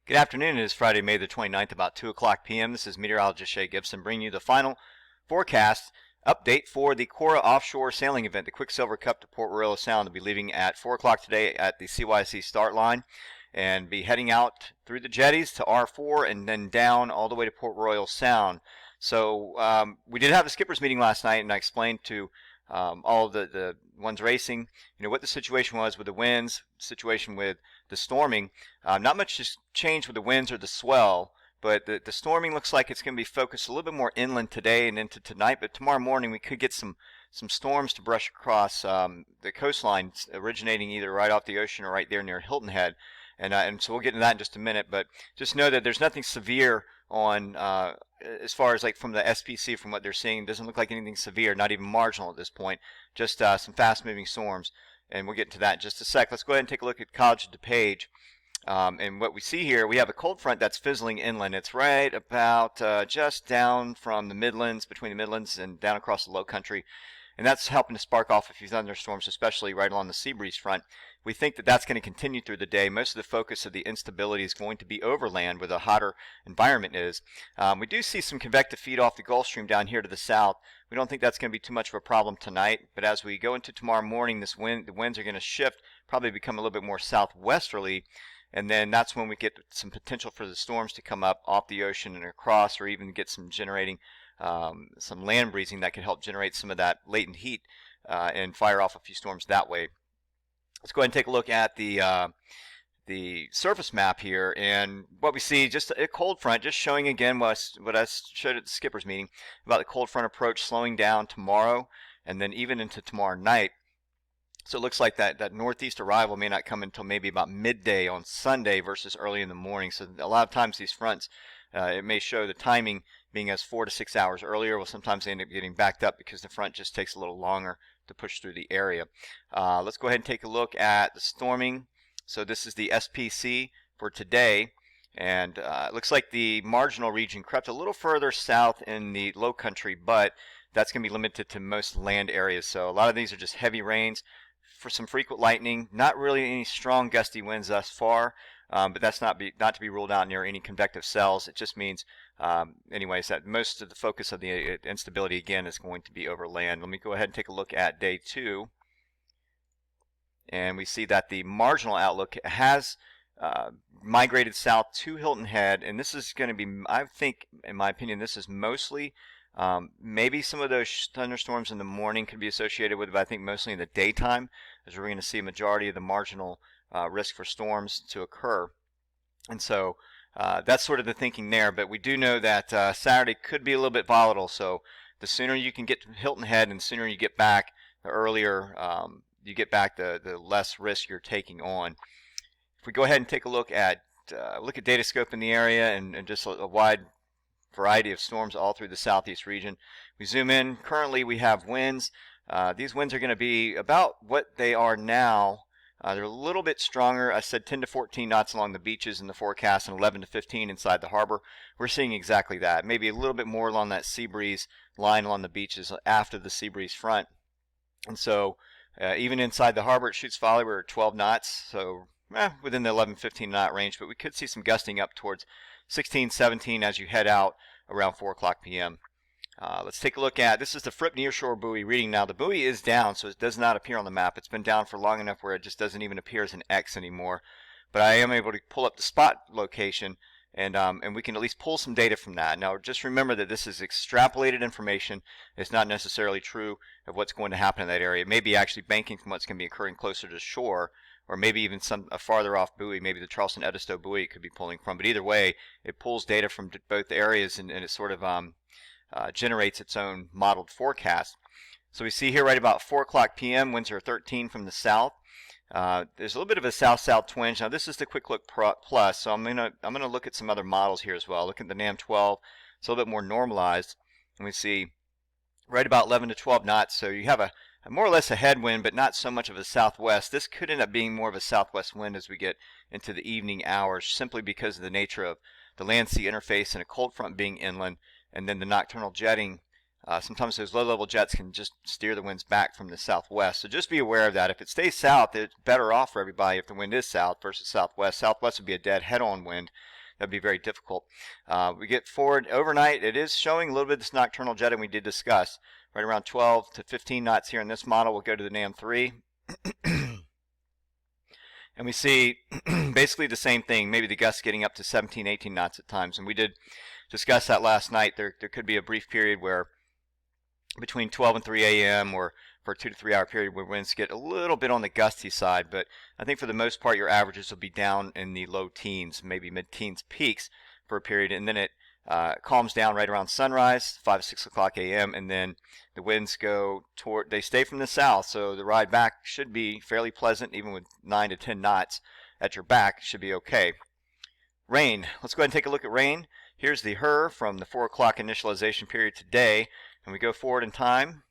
Good afternoon. It is Friday, May the 29th, about 2 o'clock p.m. This is meteorologist Shay Gibson bringing you the final forecast update for the CORA offshore sailing event, the Quicksilver Cup to Port Royal Sound. They'll be leaving at 4 o'clock today at the CYC start line and be heading out through the jetties to R4 and then down all the way to Port Royal Sound. So we did have a skipper's meeting last night, and I explained to all of the ones racing, what the situation was with the winds, situation with the storming. Not much has changed with the winds or the swell, but the storming looks like it's going to be focused a little bit more inland today and into tonight. But tomorrow morning we could get some storms to brush across the coastline, originating either right off the ocean or right there near Hilton Head. And so we'll get into that in just a minute. But just know that there's nothing severe on as far as like from the SPC, from what they're seeing. It doesn't look like anything severe, not even marginal at this point. Just some fast-moving storms. And we'll get into that in just a sec. Let's go ahead and take a look at College of DuPage. And what we see here, we have a cold front that's fizzling inland. It's right about just down from the Midlands, between the Midlands and down across the low country. And that's helping to spark off a few thunderstorms, especially right along the sea breeze front. We think that that's going to continue through the day. Most of the focus of the instability is going to be overland, where the hotter environment is. We do see some convective feed off the Gulf Stream down here to the south. We don't think that's going to be too much of a problem tonight, but as we go into tomorrow morning, the winds are going to shift, probably become a little bit more southwesterly, and then that's when we get some potential for the storms to come up off the ocean and across, or even get some generating some land breezing that could help generate some of that latent heat and fire off a few storms that way. Let's go ahead and take a look at the surface map here, and what we see, just a cold front, just showing again what I showed at the skipper's meeting about the cold front approach slowing down tomorrow and then even into tomorrow night. So it looks like that northeast arrival may not come until maybe about midday on Sunday versus early in the morning. So a lot of times these fronts, it may show the timing being as 4 to 6 hours earlier. Well, sometimes they end up getting backed up because the front just takes a little longer to push through the area. Let's go ahead and take a look at the storming. So this is the SPC for today, and it looks like the marginal region crept a little further south in the low country, but that's going to be limited to most land areas. So a lot of these are just heavy rains for some frequent lightning, not really any strong gusty winds thus far, but that's not to be ruled out near any convective cells. It just means anyways, that most of the focus of the instability again is going to be over land. Let me go ahead and take a look at day 2, and we see that the marginal outlook has migrated south to Hilton Head, and this is going to be, I think, in my opinion, this is mostly maybe some of those thunderstorms in the morning could be associated with it, but I think mostly in the daytime, as we're going to see a majority of the marginal risk for storms to occur. And so that's sort of the thinking there, but we do know that Saturday could be a little bit volatile, so the sooner you can get to Hilton Head and the sooner you get back, the earlier you get back, the less risk you're taking on. If we go ahead and take a look at data scope in the area and just a wide variety of storms all through the southeast region. We zoom in. Currently we have winds. These winds are going to be about what they are now. They're a little bit stronger. I said 10 to 14 knots along the beaches in the forecast and 11 to 15 inside the harbor. We're seeing exactly that. Maybe a little bit more along that sea breeze line along the beaches after the sea breeze front. And so even inside the harbor at Chutes Folly, we're at 12 knots, so within the 11-15 knot range, but we could see some gusting up towards 16, 17 as you head out around 4 o'clock p.m. Let's take a look at, this is the Fripp nearshore buoy reading now. The buoy is down, so it does not appear on the map. It's been down for long enough where it just doesn't even appear as an X anymore. But I am able to pull up the spot location, and we can at least pull some data from that. Now just remember that this is extrapolated information. It's not necessarily true of what's going to happen in that area. It may be actually banking from what's going to be occurring closer to shore, or maybe even a farther off buoy, maybe the Charleston-Edisto buoy it could be pulling from. But either way, it pulls data from both areas, and it sort of generates its own modeled forecast. So we see here right about 4 o'clock p.m. winds are 13 from the south. There's a little bit of a south-south twinge. Now this is the Quick Look Plus, so I'm gonna look at some other models here as well. Look at the NAM 12. It's a little bit more normalized, and we see right about 11 to 12 knots. So you have a more or less a headwind, but not so much of a southwest. This could end up being more of a southwest wind as we get into the evening hours, simply because of the nature of the land-sea interface and a cold front being inland, and then the nocturnal jetting Sometimes those low-level jets can just steer the winds back from the southwest. So just be aware of that. If it stays south, it's better off for everybody if the wind is south versus southwest. Southwest would be a dead head-on wind. That'd be very difficult. We get forward overnight. It is showing a little bit of this nocturnal jetting we did discuss. Right around 12 to 15 knots here in this model. We'll go to the NAM 3. And we see basically the same thing, maybe the gusts getting up to 17, 18 knots at times. And we did discuss that last night. There could be a brief period where between 12 and 3 a.m. or for a 2 to 3 hour period where winds get a little bit on the gusty side. But I think for the most part, your averages will be down in the low teens, maybe mid-teens peaks for a period. And then it calms down right around sunrise, 5 6 o'clock a.m. and then the winds go toward, they stay from the south, so the ride back should be fairly pleasant. Even with 9 to 10 knots at your back, should be okay. Rain. Let's go ahead and take a look at rain. Here's the HER from the 4 o'clock initialization period today, and we go forward in time.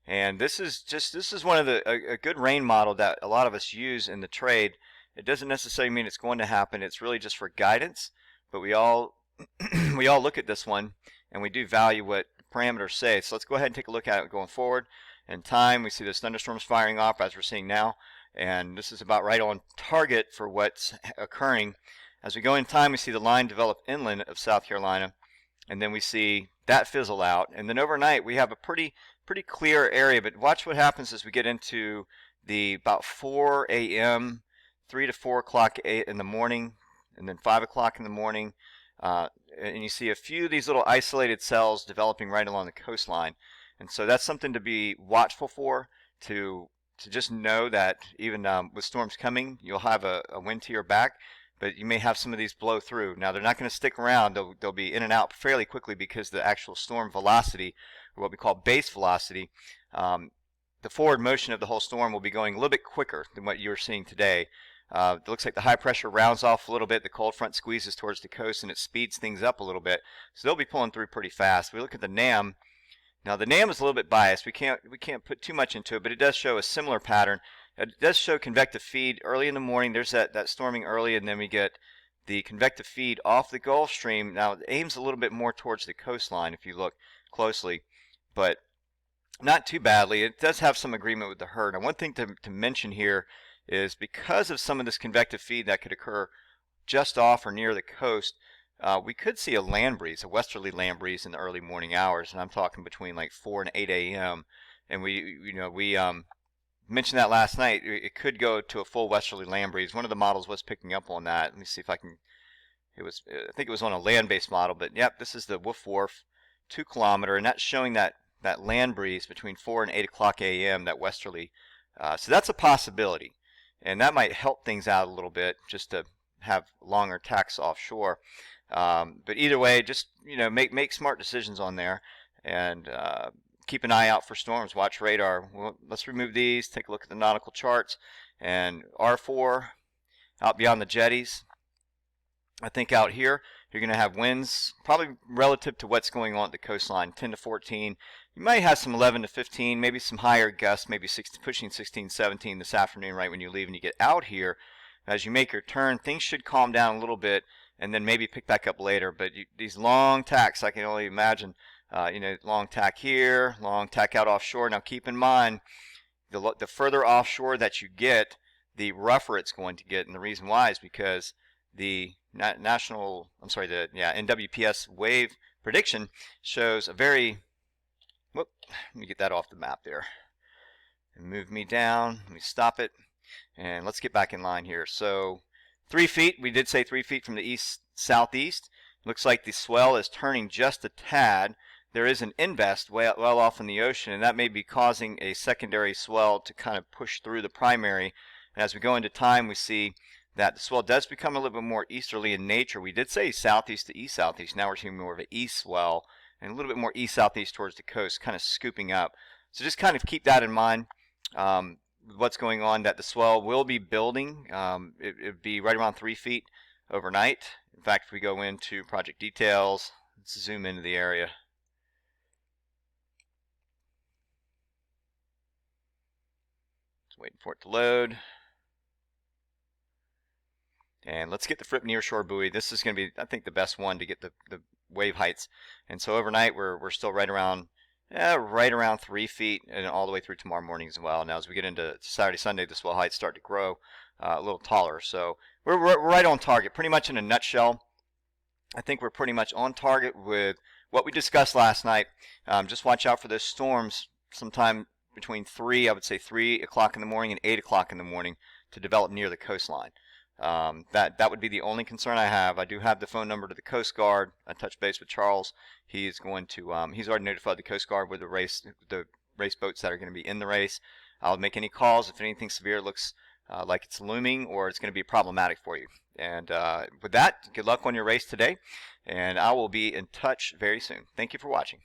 And this is one of the a good rain model that a lot of us use in the trade. It doesn't necessarily mean it's going to happen. It's really just for guidance. But we all we all look at this one and we do value what parameters say. So let's go ahead and take a look at it going forward. In time, we see those thunderstorms firing off as we're seeing now, and this is about right on target for what's occurring. As we go in time, we see the line develop inland of South Carolina, and then we see that fizzle out. And then overnight, we have a pretty clear area. But watch what happens as we get into the about 4 a.m., 3 to 4 o'clock in the morning, and then 5 o'clock in the morning. And you see a few of these little isolated cells developing right along the coastline. And so that's something to be watchful for, to just know that even with storms coming, you'll have a wind to your back, but you may have some of these blow through. Now, they're not going to stick around. They'll be in and out fairly quickly because the actual storm velocity, or what we call base velocity, the forward motion of the whole storm will be going a little bit quicker than what you're seeing today. It looks like the high pressure rounds off a little bit. The cold front squeezes towards the coast, and it speeds things up a little bit. So they'll be pulling through pretty fast. We look at the NAM. Now the NAM is a little bit biased. We can't put too much into it, but it does show a similar pattern. It does show convective feed early in the morning. There's that storming early, and then we get the convective feed off the Gulf Stream. Now it aims a little bit more towards the coastline if you look closely, but not too badly. It does have some agreement with the HER. Now one thing to mention here is because of some of this convective feed that could occur just off or near the coast, we could see a land breeze, a westerly land breeze in the early morning hours, and I'm talking between like 4 and 8 a.m. And we mentioned that last night. It could go to a full westerly land breeze. One of the models was picking up on that. Let me see if I can. I think it was on a land-based model, but yep, this is the Wolf Wharf 2 kilometer, and that's showing that land breeze between 4 and 8 o'clock a.m. that westerly. So that's a possibility. And that might help things out a little bit, just to have longer tacks offshore. But either way, just make smart decisions on there, and keep an eye out for storms. Watch radar. Well, let's remove these. Take a look at the nautical charts. And R4 out beyond the jetties. I think out here you're going to have winds probably relative to what's going on at the coastline, 10 to 14. You might have some 11 to 15, maybe some higher gusts, maybe pushing 16, 17 this afternoon right when you leave and you get out here. As you make your turn, things should calm down a little bit and then maybe pick back up later. But these long tacks, I can only imagine, long tack here, long tack out offshore. Now keep in mind, the further offshore that you get, the rougher it's going to get. And the reason why is because the NWPS Wave Prediction shows a very, let me get that off the map there. And move me down, let me stop it, and let's get back in line here. So 3 feet, we did say 3 feet from the east-southeast. Looks like the swell is turning just a tad. There is an invest well off in the ocean, and that may be causing a secondary swell to kind of push through the primary. And as we go into time, we see that the swell does become a little bit more easterly in nature. We did say southeast to east-southeast. Now we're seeing more of an east swell and a little bit more east-southeast towards the coast, kind of scooping up. So just kind of keep that in mind. What's going on, that the swell will be building. It would be right around 3 feet overnight. In fact, if we go into project details, let's zoom into the area. Just waiting for it to load. And let's get the Fripp nearshore buoy. This is going to be, I think, the best one to get the wave heights. And so overnight we're still right around 3 feet, and all the way through tomorrow morning as well. Now as we get into Saturday, Sunday, the swell heights start to grow a little taller. So we're right on target, pretty much in a nutshell. I think we're pretty much on target with what we discussed last night. Just watch out for those storms sometime between 3 o'clock in the morning and 8 o'clock in the morning to develop near the coastline. That would be the only concern I have. I do have the phone number to the Coast Guard. I touched base with Charles. He's going to he's already notified the Coast Guard with the race boats that are going to be in the race. I'll make any calls if anything severe looks like it's looming or it's going to be problematic for you. And with that, good luck on your race today, and I will be in touch very soon. Thank you for watching.